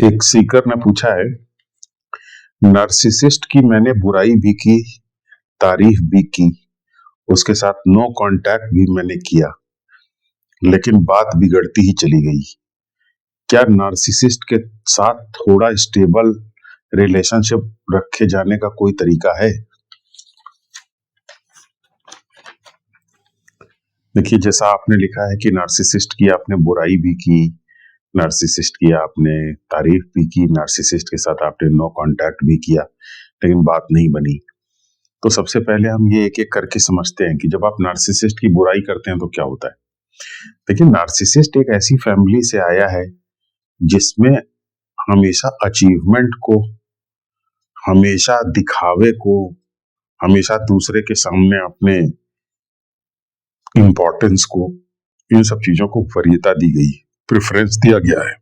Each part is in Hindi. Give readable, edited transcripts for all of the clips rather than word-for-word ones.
एक सीकर ने पूछा है, नार्सिसिस्ट की मैंने बुराई भी की, तारीफ भी की, उसके साथ नो कांटेक्ट भी मैंने किया, लेकिन बात बिगड़ती ही चली गई। क्या नार्सिसिस्ट के साथ थोड़ा स्टेबल रिलेशनशिप रखे जाने का कोई तरीका है? देखिए, जैसा आपने लिखा है कि नार्सिसिस्ट की आपने बुराई भी की, नार्सिसिस्ट की आपने तारीफ भी की, नार्सिसिस्ट के साथ आपने नो कांटेक्ट भी किया, लेकिन बात नहीं बनी। तो सबसे पहले हम ये एक-एक करके समझते हैं कि जब आप नार्सिसिस्ट की बुराई करते हैं तो क्या होता है। देखिए, नार्सिसिस्ट एक ऐसी फैमिली से आया है जिसमें हमेशा अचीवमेंट को, हमेशा दिखावे को, हमेशा दूसरे के सामने अपने इम्पोर्टेंस को, इन सब चीजों को वरीयता दी गई, प्रेफरेंस दिया गया है।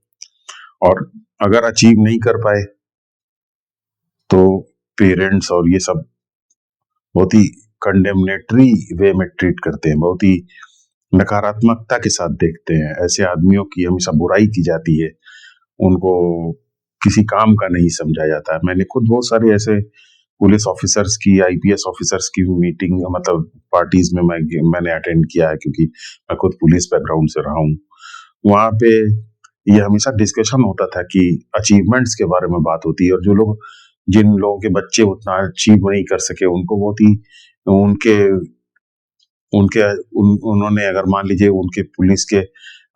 और अगर अचीव नहीं कर पाए तो पेरेंट्स और ये सब बहुत ही कंडेमनेटरी वे में ट्रीट करते हैं, बहुत ही नकारात्मकता के साथ देखते हैं। ऐसे आदमियों की हमेशा बुराई की जाती है, उनको किसी काम का नहीं समझा जाता है। मैंने खुद बहुत सारे ऐसे पुलिस ऑफिसर्स की, आईपीएस ऑफिसर्स की मीटिंग, मतलब पार्टीज में मैंने अटेंड किया है, क्योंकि मैं खुद पुलिस बैकग्राउंड से रहा हूँ। वहां पे ये हमेशा डिस्कशन होता था कि अचीवमेंट्स के बारे में बात होती है, और जिन लोगों के बच्चे उतना अचीव नहीं कर सके उनको बहुत ही उनके उनके उन्होंने, अगर मान लीजिए उनके पुलिस के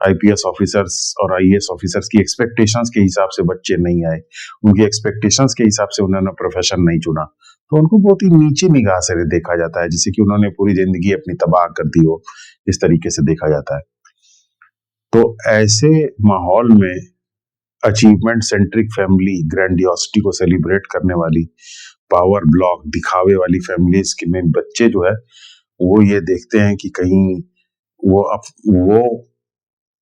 आईपीएस ऑफिसर्स और आईएएस ऑफिसर्स की एक्सपेक्टेशंस के हिसाब से बच्चे नहीं आए, उनकी एक्सपेक्टेशंस के हिसाब से उन्होंने प्रोफेशन नहीं चुना, तो उनको बहुत ही नीचे निगाह से देखा जाता है, जैसे कि उन्होंने पूरी जिंदगी अपनी तबाह कर दी हो, इस तरीके से देखा जाता है। तो ऐसे माहौल में अचीवमेंट सेंट्रिक फैमिली, ग्रैंडियोसिटी को सेलिब्रेट करने वाली, पावर ब्लॉक दिखावे वाली फैमिलीज के में बच्चे जो है वो ये देखते हैं कि कहीं वो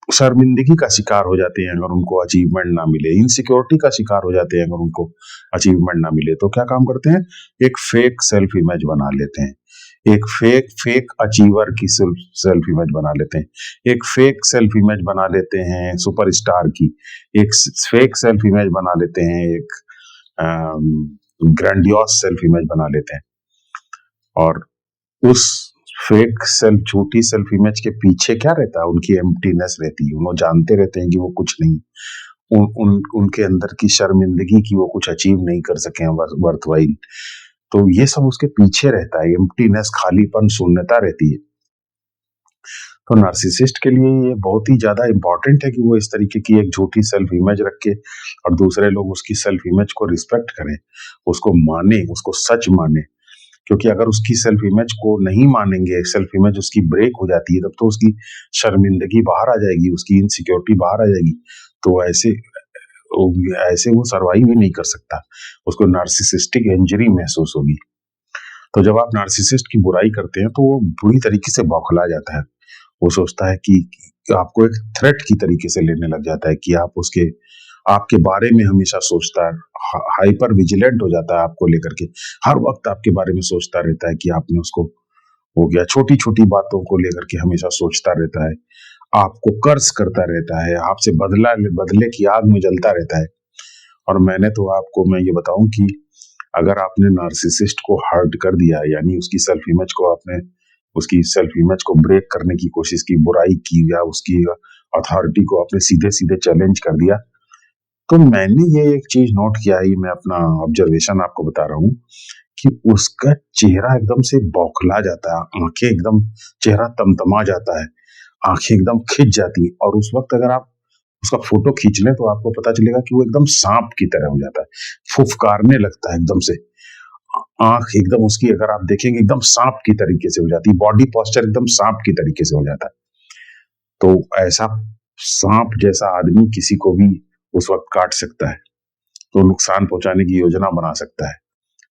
शर्मिंदगी का शिकार हो जाते हैं अगर उनको अचीवमेंट ना मिले, इनसिक्योरिटी का शिकार हो जाते हैं अगर उनको अचीवमेंट ना मिले। तो क्या काम करते हैं, एक फेक सेल्फ इमेज बना लेते हैं, एक फेक अचीवर की सेल्फ इमेज बना लेते हैं, एक फेक सेल्फ इमेज बना लेते हैं सुपरस्टार की, एक फेक सेल्फ इमेज बना लेते हैं, एक ग्रैंडियोस सेल्फ इमेज बना लेते हैं। और उस फेक सेल्फ, झूठी सेल्फ इमेज के पीछे क्या रहता है, उनकी एम्प्टीनेस रहती है। वो जानते रहते हैं कि वो कुछ नहीं, उनके अंदर की शर्मिंदगी की वो कुछ अचीव नहीं कर सके हैं वर्थवाइल। तो ये सब उसके पीछे रहता है, एम्प्टीनेस, खालीपन, शून्यता रहती है। तो नार्सिसिस्ट के लिए ये बहुत ही ज्यादा इंपॉर्टेंट है कि वो इस तरीके की एक झूठी सेल्फ इमेज रखे और दूसरे लोग उसकी सेल्फ इमेज को रिस्पेक्ट करें, उसको माने, उसको सच माने। क्योंकि अगर उसकी सेल्फ इमेज को नहीं मानेंगे, सेल्फ इमेज उसकी ब्रेक हो जाती है, तब तो उसकी शर्मिंदगी बाहर आ जाएगी, उसकी इनसिक्योरिटी बाहर आ जाएगी। तो ऐसे वो सर्वाइव ही नहीं कर सकता, उसको नार्सिसिस्टिक इंजरी महसूस होगी। तो जब आप नार्सिसिस्ट की बुराई करते हैं तो वो बुरी तरीके से बौखला जाता है। वो सोचता है कि आपको एक थ्रेट की तरीके से लेने लग जाता है कि आपके बारे में हमेशा सोचता है, हाइपर विजिलेंट हो जाता है आपको लेकर के, हर वक्त आपके बारे में सोचता रहता है कि आपने उसको हो गया, छोटी छोटी बातों को लेकर के हमेशा सोचता रहता है, आपको कर्ज करता रहता है, आपसे बदले की आग में जलता रहता है। और मैं ये बताऊं कि अगर आपने नार्सिसिस्ट को हर्ट कर दिया, यानी उसकी सेल्फ इमेज को ब्रेक करने की कोशिश की, बुराई की, या उसकी अथॉरिटी को आपने सीधे सीधे चैलेंज कर दिया, तो मैंने ये एक चीज नोट किया है, मैं अपना ऑब्जर्वेशन आपको बता रहा हूँ, कि उसका चेहरा एकदम से बौखला जाता है, आंखें एकदम, चेहरा तमतमा जाता है, आंखें एकदम खिंच जाती है। और उस वक्त अगर आप उसका फोटो खींच लें तो आपको पता चलेगा कि वो एकदम सांप की तरह हो जाता है, फुफकारने लगता है एकदम से, आंख एकदम उसकी, अगर आप देखेंगे, एकदम सांप की तरीके से हो जाती है, बॉडी पोस्चर एकदम सांप की तरीके से हो जाता है। तो ऐसा सांप जैसा आदमी किसी को भी उस वक्त काट सकता है, तो नुकसान पहुंचाने की योजना बना सकता है।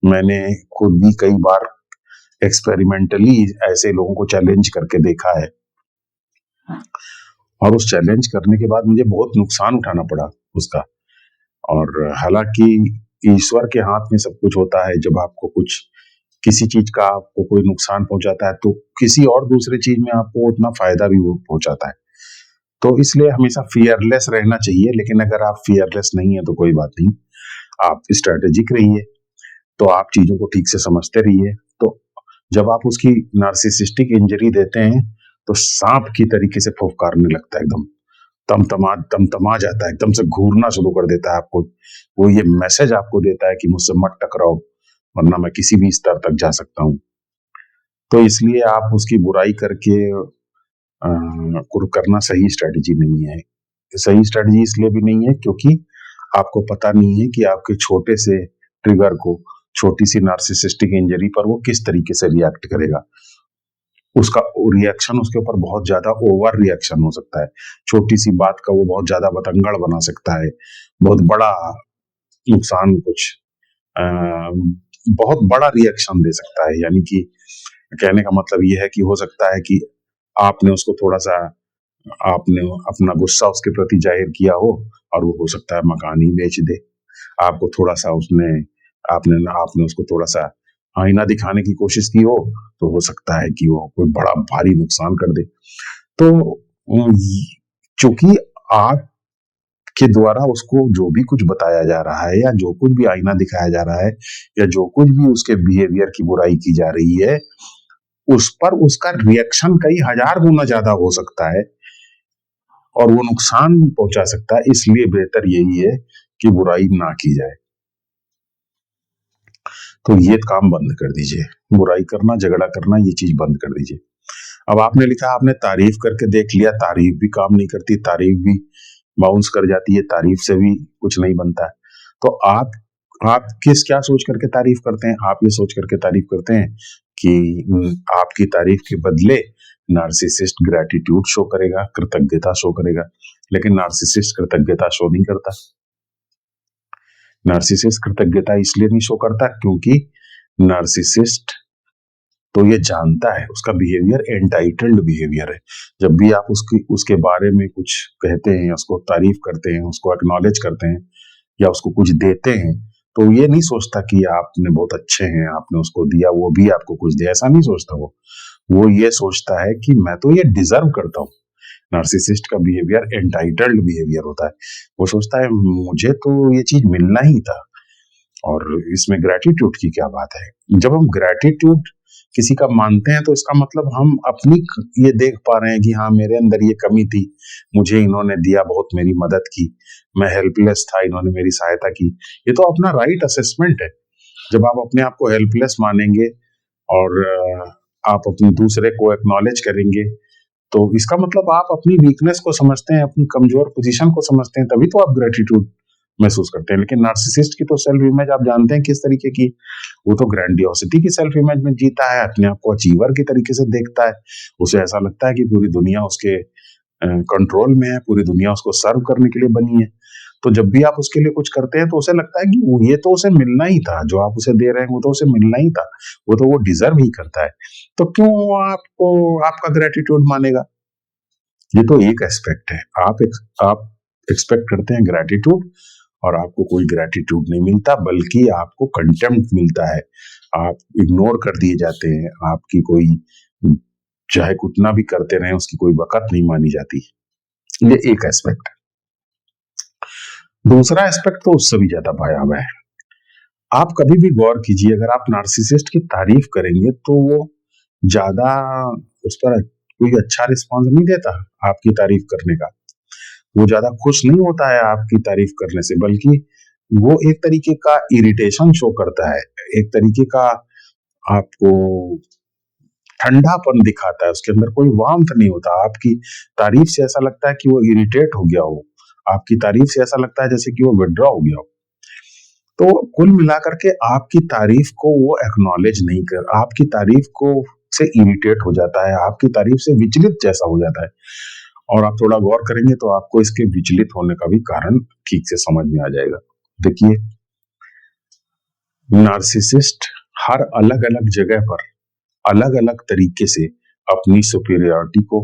मैंने खुद भी कई बार एक्सपेरिमेंटली ऐसे लोगों को चैलेंज करके देखा है, और उस चैलेंज करने के बाद मुझे बहुत नुकसान उठाना पड़ा उसका। और हालांकि ईश्वर के हाथ में सब कुछ होता है, जब किसी चीज का आपको कोई नुकसान पहुंचाता है तो किसी और दूसरे चीज में आपको उतना फायदा भी पहुंचाता है। तो इसलिए हमेशा फियरलेस रहना चाहिए। लेकिन अगर आप फियरलेस नहीं है तो कोई बात नहीं, आप स्ट्रेटेजिक रहिए, तो आप चीजों को ठीक से समझते रहिए। तो जब आप उसकी नार्सिसिस्टिक इंजरी देते हैं तो सांप की तरीके से फुफकारने लगता है, एकदम तमतमा जाता है, एकदम से घूरना शुरू कर देता है आपको। वो ये मैसेज आपको देता है कि मुझसे मत टकराओ, वरना मैं किसी भी स्तर तक जा सकता हूँ। तो इसलिए आप उसकी बुराई करके करना सही स्ट्रेटजी नहीं है। सही स्ट्रेटजी इसलिए भी नहीं है क्योंकि आपको पता नहीं है कि आपके छोटे से ट्रिगर को, छोटी सी नार्सिसिस्टिक इंजरी पर वो किस तरीके से रिएक्ट करेगा। उसका रिएक्शन उसके ऊपर बहुत ज्यादा ओवर रिएक्शन हो सकता है। छोटी सी बात का वो बहुत ज्यादा बतंगड़ बना सकता है, बहुत बड़ा नुकसान, कुछ अ, बहुत बड़ा रिएक्शन दे सकता है। यानी कि कहने का मतलब ये है कि हो सकता है कि आपने उसको थोड़ा सा, आपने अपना गुस्सा उसके प्रति जाहिर किया हो और वो हो सकता है मकान ही बेच दे। आपको थोड़ा सा उसने आपने आपने उसको थोड़ा सा आईना दिखाने की कोशिश की हो, तो हो सकता है कि वो कोई बड़ा भारी नुकसान कर दे। तो चूंकि आपके द्वारा उसको जो भी कुछ बताया जा रहा है, या जो कुछ भी आईना दिखाया जा रहा है, या जो कुछ भी उसके बिहेवियर की बुराई की जा रही है, उस पर उसका रिएक्शन कई हजार गुना ज्यादा हो सकता है और वो नुकसान पहुंचा सकता है। इसलिए बेहतर यही है कि बुराई ना की जाए। तो ये काम बंद कर दीजिए, बुराई करना, झगड़ा करना, ये चीज बंद कर दीजिए। अब आपने लिखा, आपने तारीफ करके देख लिया, तारीफ भी काम नहीं करती, तारीफ भी बाउंस कर जाती है, तारीफ से भी कुछ नहीं बनता है। तो आप किस क्या सोच करके तारीफ करते हैं? आप ये सोच करके तारीफ करते हैं कि आपकी तारीफ के बदले नार्सिसिस्ट ग्रेटिट्यूड शो करेगा, कृतज्ञता शो करेगा। लेकिन नार्सिसिस्ट कृतज्ञता शो नहीं करता। नार्सिसिस्ट कृतज्ञता इसलिए नहीं शो करता क्योंकि नार्सिसिस्ट तो ये जानता है, उसका बिहेवियर एंटाइटल्ड बिहेवियर है। जब भी आप उसके बारे में कुछ कहते हैं, उसको तारीफ करते हैं, उसको एक्नॉलेज करते हैं या उसको कुछ देते हैं, तो ये नहीं सोचता कि आपने बहुत अच्छे हैं, आपने उसको दिया, वो भी आपको कुछ दिया, ऐसा नहीं सोचता। वो ये सोचता है कि मैं तो ये डिजर्व करता हूँ। नार्सिसिस्ट का बिहेवियर एंटाइटल्ड बिहेवियर होता है। वो सोचता है मुझे तो ये चीज मिलना ही था, और इसमें ग्रेटिट्यूड की क्या बात है। जब हम ग्रेटिट्यूड किसी का मानते हैं तो इसका मतलब हम अपनी ये देख पा रहे हैं कि हाँ, मेरे अंदर ये कमी थी, मुझे इन्होंने दिया, बहुत मेरी मदद की, मैं हेल्पलेस था, इन्होंने मेरी सहायता की। ये तो अपना राइट असेसमेंट है। जब आप अपने आप को हेल्पलेस मानेंगे और आप अपने दूसरे को एक्नॉलेज करेंगे, तो इसका मतलब आप अपनी वीकनेस को समझते हैं, अपनी कमजोर पोजीशन को समझते हैं, तभी तो आप ग्रेटिट्यूड महसूस करते हैं। लेकिन नार्सिसिस्ट की तो सेल्फ इमेज आप जानते हैं किस तरीके की, वो तो ग्रैंडियोसिटी की सेल्फ इमेज में जीता है, अपने आप को अचीवर की तरीके से देखता है। उसे ऐसा लगता है कि पूरी दुनिया उसके कंट्रोल में है, पूरी दुनिया उसको सर्व करने के लिए बनी है। तो जब भी आप उसके लिए कुछ करते हैं तो उसे लगता है कि ये तो उसे मिलना ही था, जो आप उसे दे रहे हैं वो तो उसे मिलना ही था, वो तो वो डिजर्व ही करता है। तो क्यों आपको आपका ग्रेटिट्यूड मानेगा? ये तो एक एस्पेक्ट है। आप एक्सपेक्ट करते हैं ग्रेटिट्यूड, और आपको कोई ग्रेटिट्यूड नहीं मिलता, बल्कि आपको कंटेम्प्ट मिलता है। आप इग्नोर कर दिए जाते हैं, आपकी कोई चाहे कितना भी करते रहे उसकी कोई वक़्त नहीं मानी जाती। ये एक एस्पेक्ट है। दूसरा एस्पेक्ट तो उससे भी ज्यादा भयावह है। आप कभी भी गौर कीजिए, अगर आप नार्सिसिस्ट की तारीफ करेंगे तो वो ज्यादा उस पर कोई अच्छा रिस्पॉन्स नहीं देता आपकी तारीफ करने का। वो ज्यादा खुश नहीं होता है आपकी तारीफ करने से, बल्कि वो एक तरीके का इरिटेशन शो करता है, एक तरीके का आपको ठंडापन दिखाता है, उसके अंदर कोई वार्मथ नहीं होता। आपकी तारीफ से ऐसा लगता है कि वो इरिटेट हो गया हो, आपकी तारीफ से ऐसा लगता है जैसे कि वो विड्रॉ हो गया हो। तो कुल मिलाकर के आपकी तारीफ को वो एक्नॉलेज नहीं कर, आपकी तारीफ को से इरिटेट हो जाता है, आपकी तारीफ से विचलित जैसा हो जाता है। और आप थोड़ा गौर करेंगे तो आपको इसके विचलित होने का भी कारण ठीक से समझ में आ जाएगा। देखिए, नार्सिसिस्ट हर अलग अलग जगह पर अलग अलग तरीके से अपनी सुपीरियरिटी को,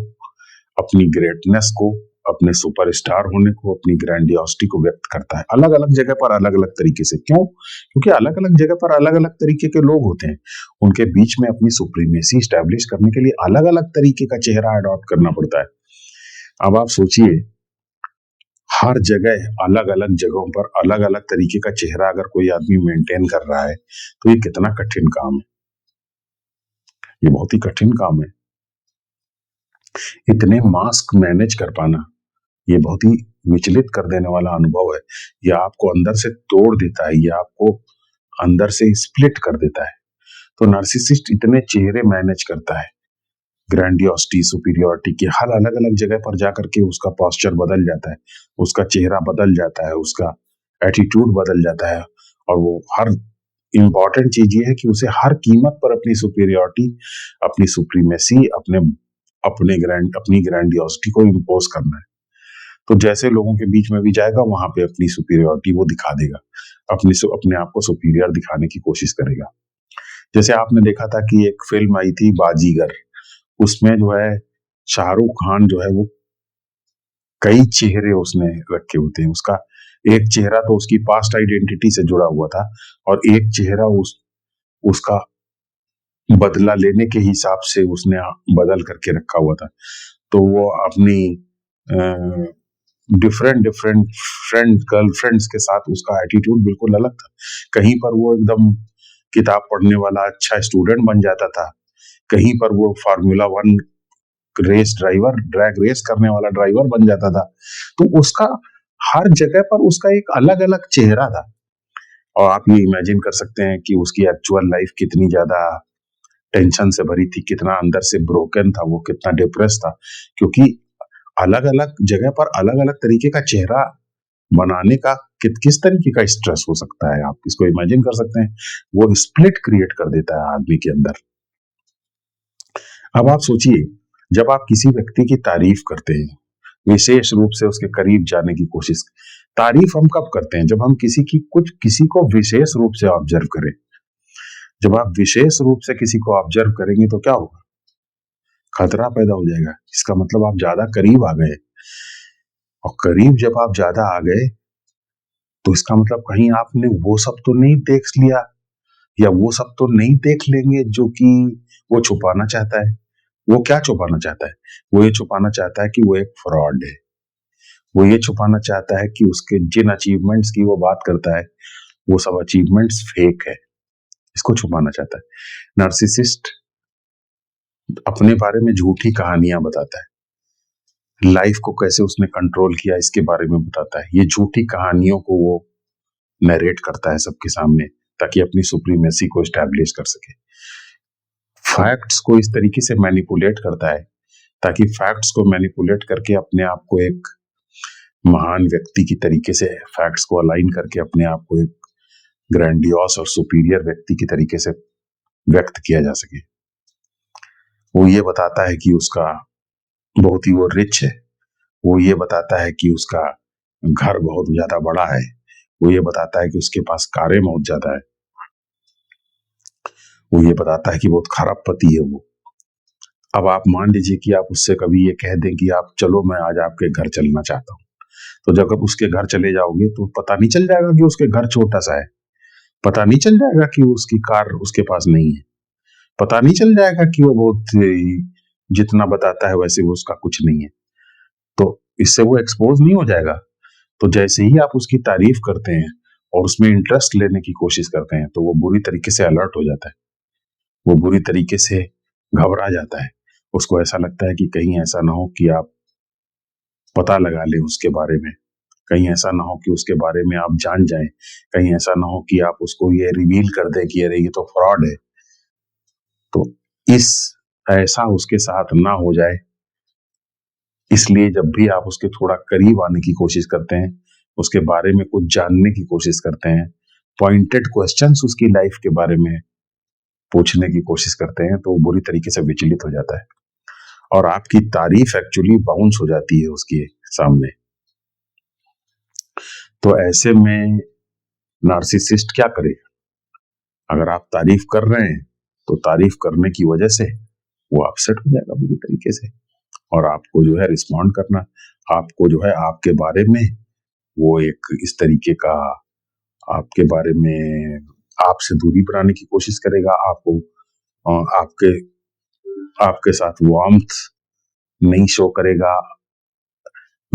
अपनी ग्रेटनेस को, अपने सुपरस्टार होने को, अपनी ग्रैंडियोसिटी को व्यक्त करता है अलग अलग जगह पर अलग अलग तरीके से। क्यों? क्योंकि अलग अलग जगह पर अलग अलग तरीके के लोग होते हैं, उनके बीच में अपनी सुप्रीमेसी स्टैब्लिश करने के लिए अलग अलग तरीके का चेहरा अडॉप्ट करना पड़ता है। अब आप सोचिए, हर जगह अलग अलग जगहों पर अलग अलग तरीके का चेहरा अगर कोई आदमी मेंटेन कर रहा है तो ये कितना कठिन काम है। ये बहुत ही कठिन काम है। इतने मास्क मैनेज कर पाना ये बहुत ही विचलित कर देने वाला अनुभव है। ये आपको अंदर से तोड़ देता है, ये आपको अंदर से स्प्लिट कर देता है। तो नार्सिसिस्ट इतने चेहरे मैनेज करता है, ग्रैंडियोसिटी, सुपीरियरिटी के हर अलग अलग जगह पर जाकर के उसका पोस्चर बदल जाता है, उसका चेहरा बदल जाता है, उसका एटीट्यूड बदल जाता है। और वो हर इम्पॉर्टेंट चीज ये है कि उसे हर कीमत पर अपनी सुपीरियरिटी, अपनी सुप्रीमेसी, अपनी ग्रैंडियोसिटी को इम्पोज करना है। तो जैसे लोगों के बीच में भी जाएगा वहां पे अपनी सुपीरियरिटी वो दिखा देगा, अपने आप को सुपीरियर दिखाने की कोशिश करेगा। जैसे आपने देखा था कि एक फिल्म आई थी बाजीगर, उसमें जो है शाहरुख खान जो है वो कई चेहरे उसने रखे होते हैं। उसका एक चेहरा तो उसकी पास्ट आइडेंटिटी से जुड़ा हुआ था और एक चेहरा उसका बदला लेने के हिसाब से उसने बदल करके रखा हुआ था। तो वो अपनी डिफरेंट डिफरेंट गर्लफ्रेंड्स के साथ उसका एटीट्यूड बिल्कुल अलग था। कहीं पर वो एकदम किताब पढ़ने वाला अच्छा स्टूडेंट बन जाता था, कहीं पर वो formula 1 race driver, drag race करने वाला ड्राइवर बन जाता था। तो उसका हर जगह पर उसका एक अलग अलग चेहरा था। और आप ये इमेजिन कर सकते हैं कि उसकी एक्चुअल लाइफ कितनी ज्यादा टेंशन से भरी थी, कितना अंदर से ब्रोकन था, वो कितना डिप्रेस था। क्योंकि अलग अलग जगह पर अलग अलग तरीके का चेहरा बनाने का किस तरीके का स्ट्रेस हो सकता है, आप इसको इमेजिन कर सकते हैं। वो स्प्लिट क्रिएट कर देता है आदमी के अंदर। अब आप सोचिए, जब आप किसी व्यक्ति की तारीफ करते हैं, विशेष रूप से उसके करीब जाने की कोशिश, तारीफ हम कब करते हैं? जब हम किसी को विशेष रूप से ऑब्जर्व करें। जब आप विशेष रूप से किसी को ऑब्जर्व करेंगे तो क्या होगा? खतरा पैदा हो जाएगा। इसका मतलब आप ज्यादा करीब आ गए, और करीब जब आप ज्यादा आ गए तो इसका मतलब कहीं आपने वो सब तो नहीं देख लिया, या वो सब तो नहीं देख लेंगे जो कि वो छुपाना चाहता है। वो क्या छुपाना चाहता है? वो ये छुपाना चाहता है कि वो एक फ्रॉड है। वो ये छुपाना चाहता है कि उसके जिन अचीवमेंट्स की वो बात करता है वो सब अचीवमेंट्स फेक है। इसको छुपाना चाहता है। नार्सिसिस्ट अपने बारे में झूठी कहानियां बताता है, लाइफ को कैसे उसने कंट्रोल किया इसके बारे में बताता है। ये झूठी कहानियों को वो नरेट करता है सबके सामने, ताकि अपनी सुप्रीमेसी को एस्टैब्लिश कर सके। फैक्ट्स को इस तरीके से मैनिपुलेट करता है ताकि फैक्ट्स को मैनिपुलेट करके अपने आप को एक महान व्यक्ति की तरीके से, फैक्ट्स को अलाइन करके अपने आप को एक ग्रैंडियोस और सुपीरियर व्यक्ति की तरीके से व्यक्त किया जा सके। वो ये बताता है कि उसका बहुत ही वो रिच है, वो ये बताता है कि उसका घर बहुत ज्यादा बड़ा है, वो ये बताता है कि उसके पास कारें बहुत ज्यादा है, वो ये बताता है कि बहुत खराब पति है वो। अब आप मान लीजिए कि आप उससे कभी ये कह दें कि आप चलो मैं आज आपके घर चलना चाहता हूँ, तो जब आप उसके घर चले जाओगे तो पता नहीं चल जाएगा कि उसके घर छोटा सा है, पता नहीं चल जाएगा कि उसकी कार उसके पास नहीं है, पता नहीं चल जाएगा कि वो बहुत जितना बताता है वैसे वो उसका कुछ नहीं है। तो इससे वो एक्सपोज नहीं हो जाएगा। तो जैसे ही आप उसकी तारीफ करते हैं और उसमें इंटरेस्ट लेने की कोशिश करते हैं तो वो बुरी तरीके से अलर्ट हो जाता है, वो बुरी तरीके से घबरा जाता है। उसको ऐसा लगता है कि कहीं ऐसा ना हो कि आप पता लगा लें उसके बारे में, कहीं ऐसा ना हो कि उसके बारे में आप जान जाएं, कहीं ऐसा ना हो कि आप उसको ये रिवील कर दें कि अरे ये तो फ्रॉड है। तो इस ऐसा उसके साथ ना हो जाए, इसलिए जब भी आप उसके थोड़ा करीब आने की कोशिश करते हैं, उसके बारे में कुछ जानने की कोशिश करते हैं, पॉइंटेड क्वेश्चंस उसकी लाइफ के बारे में पूछने की कोशिश करते हैं, तो वो बुरी तरीके से विचलित हो जाता है और आपकी तारीफ एक्चुअली बाउंस हो जाती है उसके सामने। तो ऐसे में नार्सिसिस्ट क्या करे? अगर आप तारीफ कर रहे हैं तो तारीफ करने की वजह से वो अपसेट हो जाएगा बुरी तरीके से, और आपको जो है रिस्पॉन्ड करना, आपको जो है आपके बारे में वो एक इस तरीके का आपके बारे में आपसे दूरी बनाने की कोशिश करेगा, आपको आपके आपके साथ वार्मथ नहीं शो करेगा,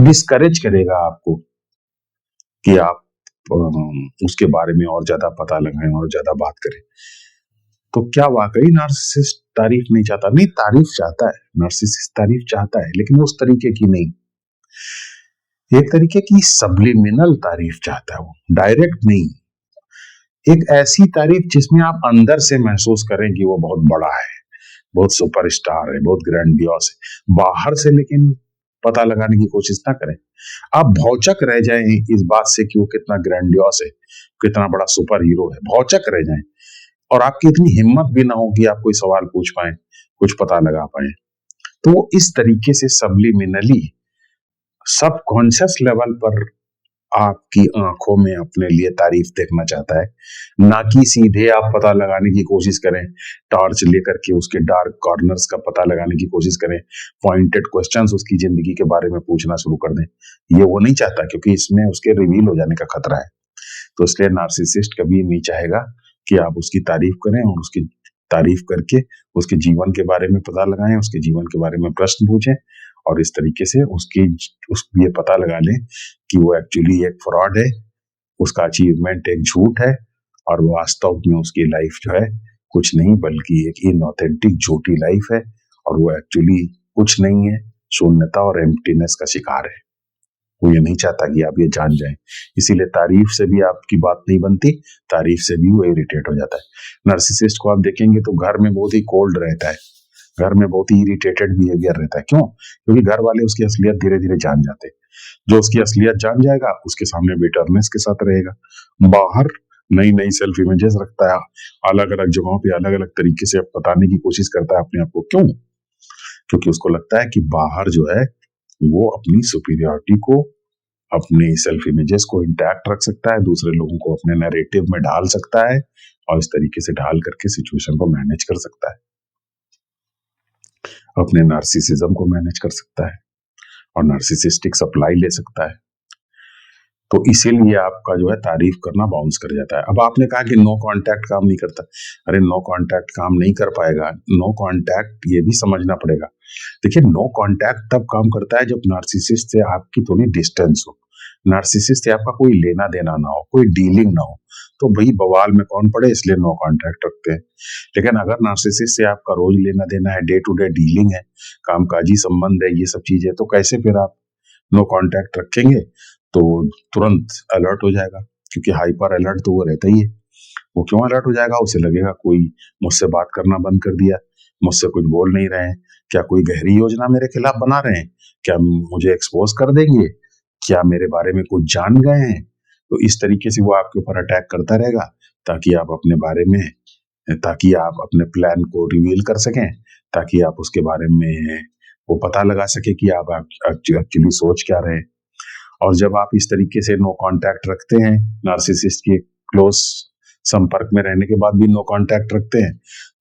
डिस्करेज करेगा आपको कि आप उसके बारे में और ज्यादा पता लगाएं और ज्यादा बात करें। तो क्या वाकई नार्सिसिस्ट तारीफ नहीं चाहता? नहीं, तारीफ चाहता है, नार्सिसिस्ट तारीफ चाहता है, लेकिन उस तरीके की नहीं। एक तरीके की सब्लिमिनल तारीफ चाहता है वो, डायरेक्ट नहीं। एक ऐसी तारीफ जिसमें आप अंदर से महसूस करें कि वो बहुत बड़ा है, बहुत सुपरस्टार है, बहुत ग्रैंडियोस है, बाहर से लेकिन पता लगाने की कोशिश ना करें। आप भौचक रह जाएं इस बात से कि वो कितना ग्रैंडियोस है, कितना बड़ा सुपर हीरो है, भौचक रह जाएं, और आपकी इतनी हिम्मत भी ना हो कि आप कोई सवाल पूछ पाए, कुछ पता लगा पाए। तो वो इस तरीके से सब्लिमिनली, सबकॉन्शियस लेवल पर आपकी आंखों में अपने लिए तारीफ देखना चाहता है, ना कि सीधे आप पता लगाने की कोशिश करें, टॉर्च लेकर के उसके डार्क कॉर्नर्स का पता लगाने की कोशिश करें, पॉइंटेड क्वेश्चंस उसकी जिंदगी के बारे में पूछना शुरू कर दें। ये वो नहीं चाहता, क्योंकि इसमें उसके रिवील हो जाने का खतरा है। तो इसलिए नार्सिसिस्ट कभी नहीं चाहेगा कि आप उसकी तारीफ करें, और उसकी तारीफ करके उसके जीवन के बारे में पता लगाएं, उसके जीवन के बारे में प्रश्न पूछें, और इस तरीके से ये पता लगा लें कि वो एक्चुअली एक फ्रॉड है, उसका अचीवमेंट एक झूठ है, और वास्तव में उसकी लाइफ जो है कुछ नहीं बल्कि एक इनऑथेंटिक झूठी लाइफ है, और वो एक्चुअली कुछ नहीं है, शून्यता और एम्प्टीनेस का शिकार है। वो ये नहीं चाहता कि आप ये जान जाएं, इसीलिए तारीफ से भी आपकी बात नहीं बनती, तारीफ से भी वो इरिटेट हो जाता है। नार्सिसिस्ट को आप देखेंगे तो घर में बहुत ही कोल्ड रहता है, घर में बहुत ही इरिटेटेड बिहेवियर रहता है। क्यों? क्योंकि घर वाले उसकी असलियत धीरे धीरे जान जाते हैं। जो उसकी असलियत जान जाएगा उसके सामने बिटरनेस के साथ रहेगा, बाहर नई नई सेल्फ इमेजेस रखता है, अलग अलग जगहों पे अलग अलग तरीके से बताने की कोशिश करता है अपने आप को। क्यों? क्योंकि उसको लगता है कि बाहर जो है वो अपनी सुपीरियरिटी को, अपने सेल्फ इमेजेस को इंटैक्ट रख सकता है, दूसरे लोगों को अपने नैरेटिव में ढाल सकता है, और इस तरीके से ढाल करके सिचुएशन को मैनेज कर सकता है, अपने नार्सिसिज्म को मैनेज कर सकता है, और नार्सिसिस्टिक सप्लाई ले सकता है। तो इसीलिए आपका जो है तारीफ करना बाउंस कर जाता है। अब आपने कहा कि नो कांटेक्ट काम नहीं करता। अरे नो कांटेक्ट काम नहीं कर पाएगा। नो कांटेक्ट ये भी समझना पड़ेगा। देखिए, नो कांटेक्ट तब काम करता है जब नार्सिसिस्ट से आपकी थोड़ी डिस्टेंस हो, नार्सिसिस्ट से आपका कोई लेना देना ना हो, कोई डीलिंग ना हो, तो भाई बवाल में कौन पड़े, इसलिए नो कांटेक्ट रखते हैं। लेकिन अगर नार्सिसिस्ट से आपका रोज लेना देना है, डे टू डे डीलिंग है, कामकाजी संबंध है, ये सब चीजें, तो कैसे फिर आप नो कांटेक्ट रखेंगे? तो तुरंत अलर्ट हो जाएगा, क्योंकि हाइपर अलर्ट तो वो रहता ही है। वो क्यों अलर्ट हो जाएगा? उसे लगेगा कोई मुझसे बात करना बंद कर दिया, मुझसे कुछ बोल नहीं रहे हैं, क्या कोई गहरी योजना मेरे खिलाफ बना रहे हैं, क्या मुझे एक्सपोज कर देंगे, क्या मेरे बारे में कुछ जान गए हैं। तो इस तरीके से वो आपके ऊपर अटैक करता रहेगा, ताकि आप अपने बारे में, ताकि आप अपने प्लान को रिवील कर सकें, ताकि आप उसके बारे में वो पता लगा सके कि आप एक्चुअली सोच क्या रहे। और जब आप इस तरीके से नो कांटेक्ट रखते हैं, नार्सिसिस्ट के क्लोज संपर्क में रहने के बाद भी नो कांटेक्ट रखते हैं,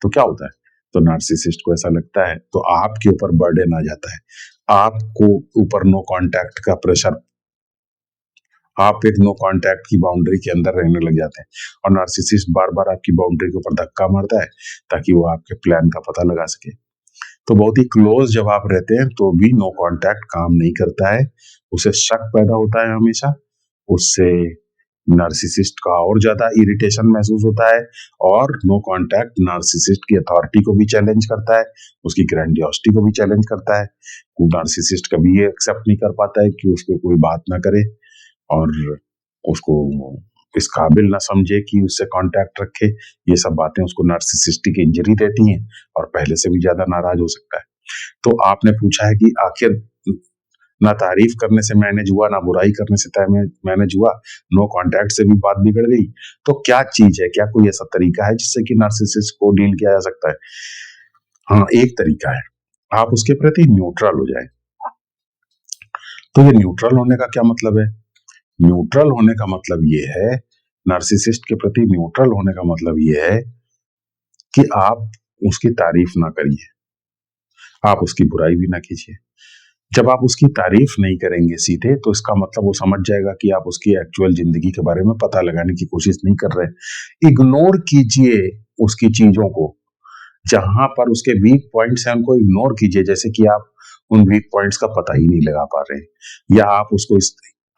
तो क्या होता है? तो नार्सिसिस्ट को ऐसा लगता है, तो आपके ऊपर बर्डन आ जाता है, आपको ऊपर नो कांटेक्ट का प्रेशर, आप एक नो कांटेक्ट की बाउंड्री के अंदर रहने लग जाते हैं, और नार्सिसिस्ट बार बार आपकी बाउंड्री के ऊपर धक्का मारता है ताकि वो आपके प्लान का पता लगा सके। तो बहुत ही क्लोज जब आप रहते हैं तो भी नो कांटेक्ट काम नहीं करता है, उसे शक पैदा होता है हमेशा, उससे नार्सिसिस्ट का और ज्यादा इरिटेशन महसूस होता है, और नो कांटेक्ट नार्सिसिस्ट की अथॉरिटी को भी चैलेंज करता है, उसकी ग्रैंडियोसिटी को भी चैलेंज करता है। नार्सिसिस्ट कभी ये एक्सेप्ट नहीं कर पाता है कि उसको कोई बात ना करे, और उसको इस काबिल ना समझे कि उससे कांटेक्ट रखे। ये सब बातें उसको नार्सिसिस्टिक इंजरी देती हैं, और पहले से भी ज्यादा नाराज हो सकता है। तो आपने पूछा है कि आखिर ना तारीफ करने से मैनेज हुआ, ना बुराई करने से मैनेज हुआ, नो कांटेक्ट से भी बात बिगड़ गई, तो क्या चीज है, क्या कोई ऐसा तरीका है जिससे कि नार्सिसिस्ट को डील किया जा सकता है? हाँ, एक तरीका है, आप उसके प्रति न्यूट्रल हो जाए। तो ये न्यूट्रल होने का क्या मतलब है? न्यूट्रल होने का मतलब ये है, नार्सिसिस्ट के प्रति न्यूट्रल होने का मतलब ये है कि आप उसकी तारीफ ना करिए, आप उसकी बुराई भी ना कीजिए। जब आप उसकी तारीफ नहीं करेंगे सीधे, तो इसका मतलब वो समझ जाएगा कि आप उसकी एक्चुअल जिंदगी के बारे में पता लगाने की कोशिश नहीं कर रहे। इग्नोर कीजिए उसकी चीजों को, जहां पर उसके वीक पॉइंट्स हैं उनको इग्नोर कीजिए। जैसे कि आप उन वीक पॉइंट्स का पता ही नहीं लगा पा रहे हैं, या आप उसको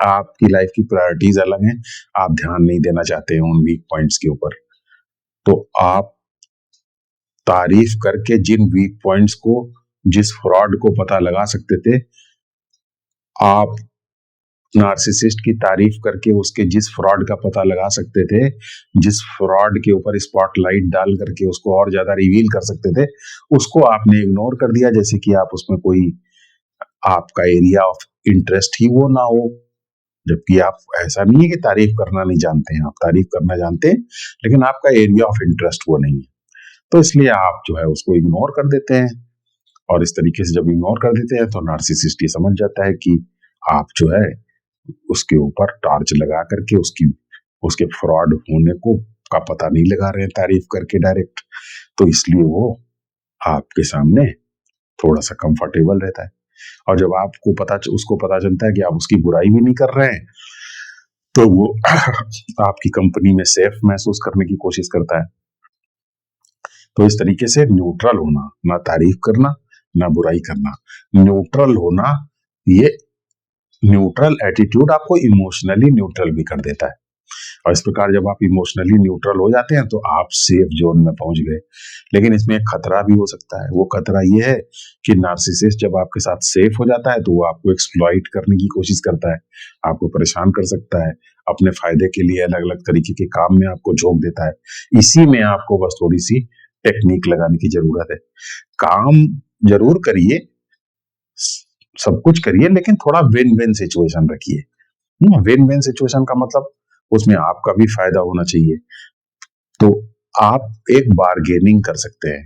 आपकी लाइफ की प्रायोरिटीज अलग हैं, आप ध्यान नहीं देना चाहते हैं उन वीक पॉइंट्स के ऊपर। तो आप तारीफ करके जिन वीक पॉइंट्स को, जिस फ्रॉड को पता लगा सकते थे, आप नार्सिसिस्ट की तारीफ करके उसके जिस फ्रॉड का पता लगा सकते थे, जिस फ्रॉड के ऊपर स्पॉटलाइट डाल करके उसको और ज्यादा रिवील कर सकते थे, उसको आपने इग्नोर कर दिया, जैसे कि आप उसमें कोई आपका एरिया ऑफ इंटरेस्ट ही वो ना हो। जबकि आप, ऐसा नहीं है कि तारीफ करना नहीं जानते हैं, आप तारीफ करना जानते हैं, लेकिन आपका एरिया ऑफ इंटरेस्ट वो नहीं है। तो इसलिए आप जो है उसको इग्नोर कर देते हैं, और इस तरीके से जब इग्नोर कर देते हैं तो नार्सिसिस्ट ये समझ जाता है कि आप जो है उसके ऊपर टॉर्च लगा करके उसके फ्रॉड होने को का पता नहीं लगा रहे हैं तारीफ करके डायरेक्ट। तो इसलिए वो आपके सामने थोड़ा सा कंफर्टेबल रहता है। और जब उसको पता चलता है कि आप उसकी बुराई भी नहीं कर रहे हैं, तो वो आपकी कंपनी में सेफ महसूस करने की कोशिश करता है। तो इस तरीके से न्यूट्रल होना, ना तारीफ करना ना बुराई करना, न्यूट्रल होना, ये न्यूट्रल एटीट्यूड आपको इमोशनली न्यूट्रल भी कर देता है। और इस प्रकार जब आप इमोशनली न्यूट्रल हो जाते हैं तो आप सेफ जोन में पहुंच गए। लेकिन इसमें एक खतरा भी हो सकता है। वो खतरा ये है कि नार्सिसिस्ट जब आपके साथ सेफ हो जाता है तो वो आपको एक्सप्लॉइट करने की कोशिश करता है, आपको परेशान कर सकता है, अपने फायदे के लिए अलग अलग तरीके के काम में आपको झोंक देता है। इसी में आपको बस थोड़ी सी टेक्निक लगाने की जरूरत है। काम जरूर करिए, सब कुछ करिए, लेकिन थोड़ा विन विन सिचुएशन रखिए। विन विन सिचुएशन का मतलब उसमें आपका भी फायदा होना चाहिए। तो आप एक बार्गेनिंग कर सकते हैं,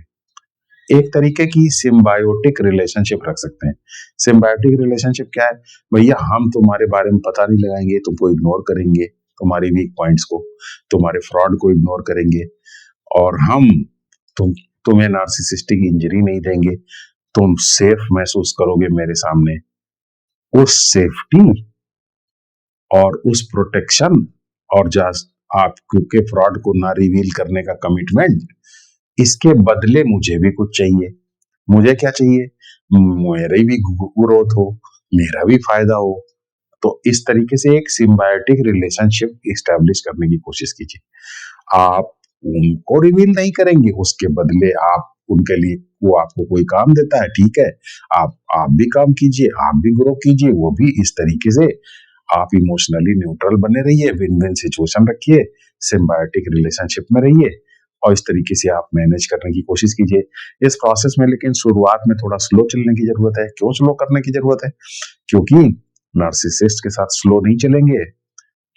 एक तरीके की सिम्बायोटिक रिलेशनशिप रख सकते हैं। सिम्बायोटिक रिलेशनशिप क्या है? भैया हम तुम्हारे बारे में पता नहीं लगाएंगे, तुमको इग्नोर करेंगे, तुम्हारी वीक पॉइंट्स को, तुम्हारे फ्रॉड को इग्नोर करेंगे, और हम तुम्हें नार्सिसिस्टिक इंजरी नहीं देंगे, तुम सेफ महसूस करोगे मेरे सामने। उस सेफ्टी और उस प्रोटेक्शन और आपके फ्रॉड को ना रिवील करने का कमिटमेंट, इसके बदले मुझे भी कुछ चाहिए। मुझे क्या चाहिए? मेरी भी ग्रोथ हो, मेरा भी फायदा हो। तो इस तरीके से एक सिम्बायोटिक रिलेशनशिप एस्टेब्लिश करने की कोशिश कीजिए। आप उनको रिवील नहीं करेंगे, उसके बदले आप उनके लिए, वो आपको कोई काम देता है, ठीक है, आप भी काम कीजिए, आप भी ग्रो कीजिए, वो भी। इस तरीके से आप इमोशनली न्यूट्रल बने रहिए, विन विन सिचुएशन रखिए, सिम्बायोटिक रिलेशनशिप में रहिए, और इस तरीके से आप मैनेज करने की कोशिश कीजिए इस प्रोसेस में। लेकिन शुरुआत में थोड़ा स्लो चलने की जरूरत है। क्यों स्लो करने की जरूरत है? क्योंकि नार्सिसिस्ट के साथ स्लो नहीं चलेंगे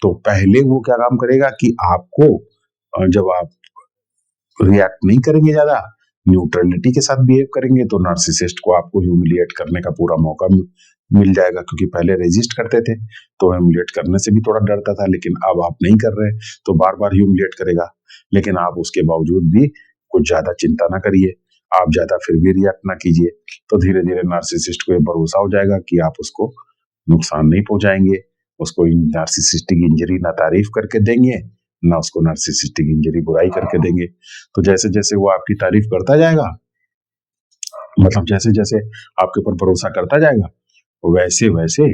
तो पहले वो क्या काम करेगा कि आपको, जब आप रिएक्ट नहीं करेंगे, ज्यादा न्यूट्रलिटी के साथ बिहेव करेंगे, तो नार्सिसिस्ट को आपको ह्यूमिलिएट करने का पूरा मौका मिल जाएगा। क्योंकि पहले रेजिस्ट करते थे तो ह्यूमिलिएट करने से भी थोड़ा डरता था, लेकिन अब आप नहीं कर रहे तो बार बार ह्यूमिलिएट करेगा। लेकिन आप उसके बावजूद भी कुछ ज्यादा चिंता ना करिए, आप ज्यादा फिर भी रिएक्ट ना कीजिए। तो धीरे धीरे नार्सिसिस्ट को ये भरोसा हो जाएगा कि आप उसको नुकसान नहीं पहुंचाएंगे, उसको नार्सिसिस्टिक इंजरी ना तारीफ करके देंगे, ना उसको नार्सिसिस्टिक इंजरी बुराई करके देंगे। तो जैसे जैसे वो आपकी तारीफ करता जाएगा, मतलब जैसे जैसे आपके ऊपर भरोसा करता जाएगा, वैसे वैसे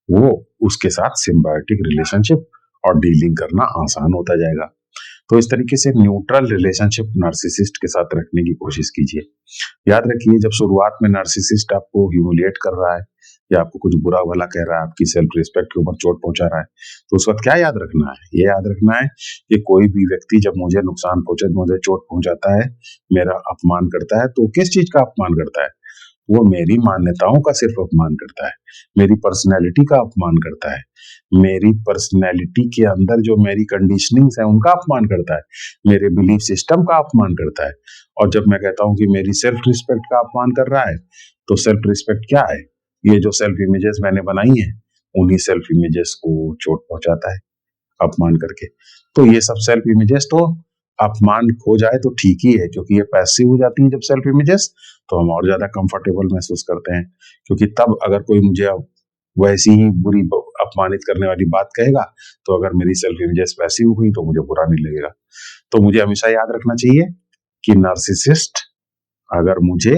वो उसके साथ सिम्बायोटिक रिलेशनशिप और डीलिंग करना आसान होता जाएगा। तो इस तरीके से न्यूट्रल रिलेशनशिप नार्सिसिस्ट के साथ रखने की कोशिश कीजिए। याद रखिए, जब शुरुआत में नार्सिसिस्ट आपको ह्यूमिलिएट कर रहा है या आपको कुछ बुरा भला कह रहा है, आपकी सेल्फ रिस्पेक्ट के ऊपर चोट पहुंचा रहा है, तो उस वक्त क्या याद रखना है? ये याद रखना है कि कोई भी व्यक्ति जब मुझे नुकसान पहुंचे, मुझे चोट पहुंचाता है, मेरा अपमान करता है, तो किस चीज का अपमान करता है? वो मेरी मान्यताओं का सिर्फ अपमान करता है, मेरी पर्सनैलिटी का अपमान करता है, मेरी पर्सनैलिटी के अंदर जो मेरी कंडीशनिंग्स है उनका अपमान करता है, मेरे बिलीफ सिस्टम का अपमान करता है। और जब मैं कहता हूं कि मेरी सेल्फ रिस्पेक्ट का अपमान कर रहा है, तो सेल्फ रिस्पेक्ट क्या है? ये जो सेल्फ इमेजेस मैंने बनाई है, उन्हीं सेल्फ इमेजेस को चोट पहुंचाता है अपमान करके। तो ये सब सेल्फ इमेजेस, तो अपमान खो जाए तो ठीक ही है, क्योंकि ये पैसिव हो जाती है जब सेल्फ इमेजेस, तो हम और ज्यादा कंफर्टेबल महसूस करते हैं। क्योंकि तब अगर कोई मुझे वैसी ही बुरी अपमानित करने वाली बात कहेगा, तो अगर मेरी सेल्फ इमेजेस पैसिव हुई तो मुझे बुरा नहीं लगेगा। तो मुझे हमेशा याद रखना चाहिए कि नार्सिसिस्ट अगर मुझे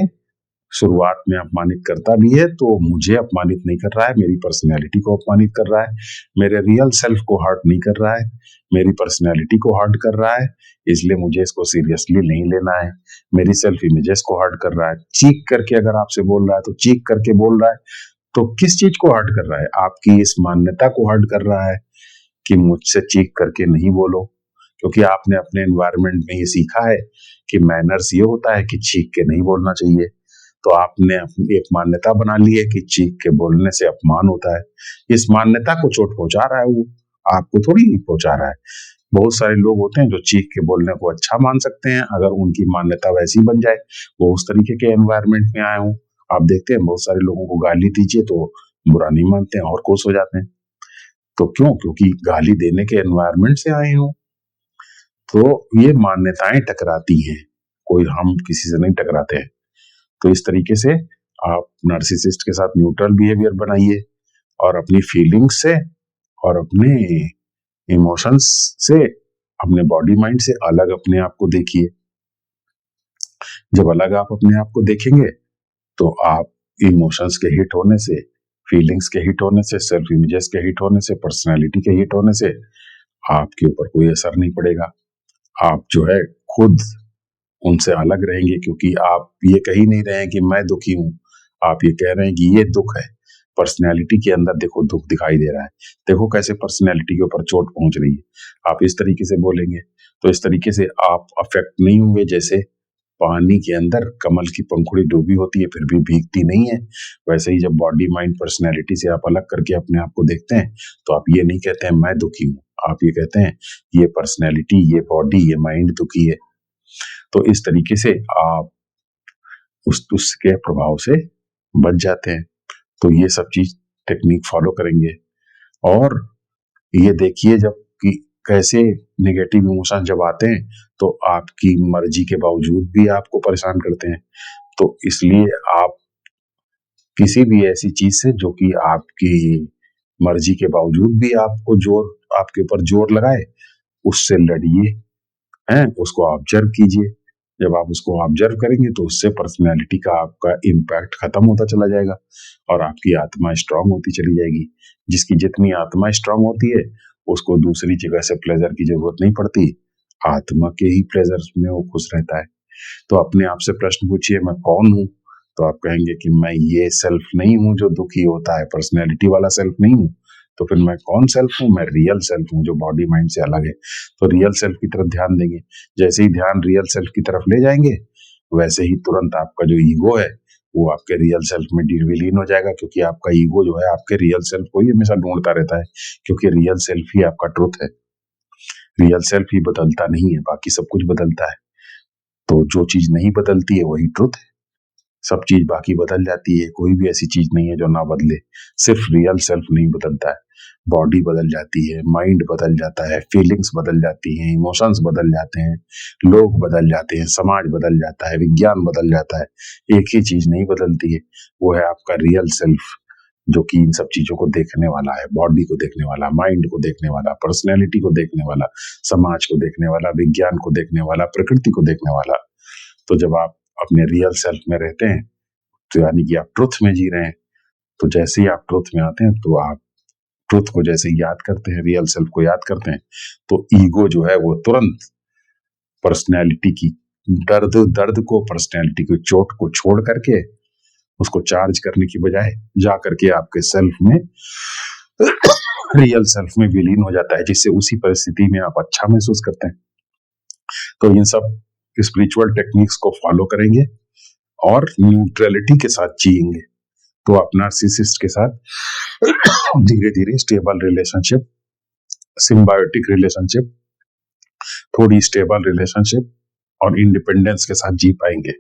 शुरुआत में अपमानित करता भी है तो मुझे अपमानित नहीं कर रहा है, मेरी पर्सनैलिटी को अपमानित कर रहा है, मेरे रियल सेल्फ को हर्ट नहीं कर रहा है, मेरी पर्सनैलिटी को हर्ट कर रहा है, इसलिए मुझे इसको सीरियसली नहीं लेना है। मेरी सेल्फ इमेजेस को हर्ट कर रहा है। चीख करके अगर आपसे बोल रहा है तो चीख करके बोल रहा है, तो किस चीज को हर्ट कर रहा है? आपकी इस मान्यता को हर्ट कर रहा है कि मुझसे चीख करके नहीं बोलो, क्योंकि आपने अपने एनवायरनमेंट में ये सीखा है कि मैनर्स ये होता है कि चीख के नहीं बोलना चाहिए। तो आपने अपनी एक मान्यता बना ली है कि चीख के बोलने से अपमान होता है। इस मान्यता को चोट पहुंचा रहा है वो, आपको थोड़ी पहुंचा रहा है। बहुत सारे लोग होते हैं जो चीख के बोलने को अच्छा मान सकते हैं, अगर उनकी मान्यता वैसी बन जाए, वो उस तरीके के एनवायरनमेंट में आए हों। आप देखते हैं बहुत सारे लोगों को गाली दीजिए तो बुरा नहीं मानते हैं और खुश हो जाते हैं। तो क्यों? क्योंकि गाली देने के एनवायरनमेंट से आए हों। तो ये मान्यताएं टकराती हैं, कोई हम किसी से नहीं टकराते हैं। तो इस तरीके से आप नार्सिसिस्ट के साथ न्यूट्रल बिहेवियर बनाइए और अपनी फीलिंग्स से और अपने इमोशंस से, अपने बॉडी माइंड से अलग अपने आप को देखिए। जब अलग आप अपने आप को देखेंगे तो आप इमोशंस के हिट होने से, फीलिंग्स के हिट होने से, सेल्फ इमेजेस के हिट होने से, पर्सनैलिटी के हिट होने से आपके ऊपर कोई असर नहीं पड़ेगा। आप जो है खुद उनसे अलग रहेंगे, क्योंकि आप ये कह ही नहीं रहे हैं कि मैं दुखी हूं, आप ये कह रहे हैं कि ये दुख है। पर्सनैलिटी के अंदर देखो दुख दिखाई दे रहा है, देखो कैसे पर्सनैलिटी के ऊपर चोट पहुंच रही है। आप इस तरीके से बोलेंगे तो इस तरीके से आप अफेक्ट नहीं होंगे। जैसे पानी के अंदर कमल की पंखुड़ी डूबी होती है फिर भी भीगती नहीं है, वैसे ही जब बॉडी माइंड पर्सनैलिटी से आप अलग करके अपने आप को देखते हैं तो आप ये नहीं कहते हैं मैं दुखी हूं, आप ये कहते हैं ये पर्सनैलिटी, ये बॉडी, ये माइंड दुखी है। तो इस तरीके से आप उसके प्रभाव से बच जाते हैं। तो ये सब चीज टेक्निक फॉलो करेंगे और ये देखिए जब कि कैसे नेगेटिव इमोशन जब आते हैं तो आपकी मर्जी के बावजूद भी आपको परेशान करते हैं। तो इसलिए आप किसी भी ऐसी चीज से जो कि आपकी मर्जी के बावजूद भी आपके ऊपर जोर लगाए, उससे लड़िए, हैं, उसको ऑब्जर्व कीजिए। जब आप उसको ऑब्जर्व करेंगे तो उससे पर्सनैलिटी का आपका इम्पैक्ट खत्म होता चला जाएगा और आपकी आत्मा स्ट्रांग होती चली जाएगी। जिसकी जितनी आत्मा स्ट्रांग होती है उसको दूसरी जगह से प्लेजर की जरूरत नहीं पड़ती, आत्मा के ही प्लेजर में वो खुश रहता है। तो अपने आप से प्रश्न पूछिए मैं कौन हूँ? तो आप कहेंगे कि मैं ये सेल्फ नहीं हूँ जो दुखी होता है, पर्सनैलिटी वाला सेल्फ नहीं हूँ। तो फिर मैं कौन सेल्फ हूँ? मैं रियल सेल्फ हूँ जो बॉडी माइंड से अलग है। तो रियल सेल्फ की तरफ ध्यान देंगे। जैसे ही ध्यान रियल सेल्फ की तरफ ले जाएंगे वैसे ही तुरंत आपका जो ईगो है वो आपके रियल सेल्फ में विलीन हो जाएगा, क्योंकि आपका ईगो जो है आपके रियल सेल्फ को ही हमेशा ढूंढता रहता है, क्योंकि रियल सेल्फ ही आपका ट्रुथ है। रियल सेल्फ ही बदलता नहीं है, बाकी सब कुछ बदलता है। तो जो चीज नहीं बदलती है वही ट्रुथ है। सब चीज बाकी बदल जाती है, कोई भी ऐसी चीज नहीं है जो ना बदले। सिर्फ रियल सेल्फ नहीं बदलता है। बॉडी बदल जाती है, माइंड बदल जाता है, फीलिंग्स बदल जाती हैं, इमोशंस बदल जाते हैं, लोग बदल जाते हैं, समाज बदल जाता है, विज्ञान बदल जाता है। एक ही चीज नहीं बदलती है, वो है आपका रियल सेल्फ, जो कि इन सब चीजों को देखने वाला है, बॉडी को देखने वाला, माइंड को देखने वाला, पर्सनैलिटी को देखने वाला, समाज को देखने वाला, विज्ञान को देखने वाला, प्रकृति को देखने वाला। तो जब आप अपने रियल सेल्फ में रहते हैं तो यानी कि आप ट्रुथ में जी रहे हैं। तो जैसे ही आप ट्रुथ में आते हैं तो आप ट्रुथ को जैसे ही याद करते हैं, रियल सेल्फ को याद करते हैं, तो ईगो जो है वो तुरंत पर्सनैलिटी की दर्द को, पर्सनैलिटी की चोट को छोड़ करके उसको चार्ज करने की बजाय जा करके आपके सेल्फ में, रियल सेल्फ में विलीन हो जाता है, जिससे उसी परिस्थिति में आप अच्छा महसूस करते हैं। तो इन सब स्पिरिचुअल टेक्निक्स को फॉलो करेंगे और न्यूट्रलिटी के साथ जिएंगे तो आप नार्सिसिस्ट के साथ धीरे धीरे स्टेबल रिलेशनशिप, सिम्बायोटिक रिलेशनशिप, थोड़ी स्टेबल रिलेशनशिप और इंडिपेंडेंस के साथ जी पाएंगे।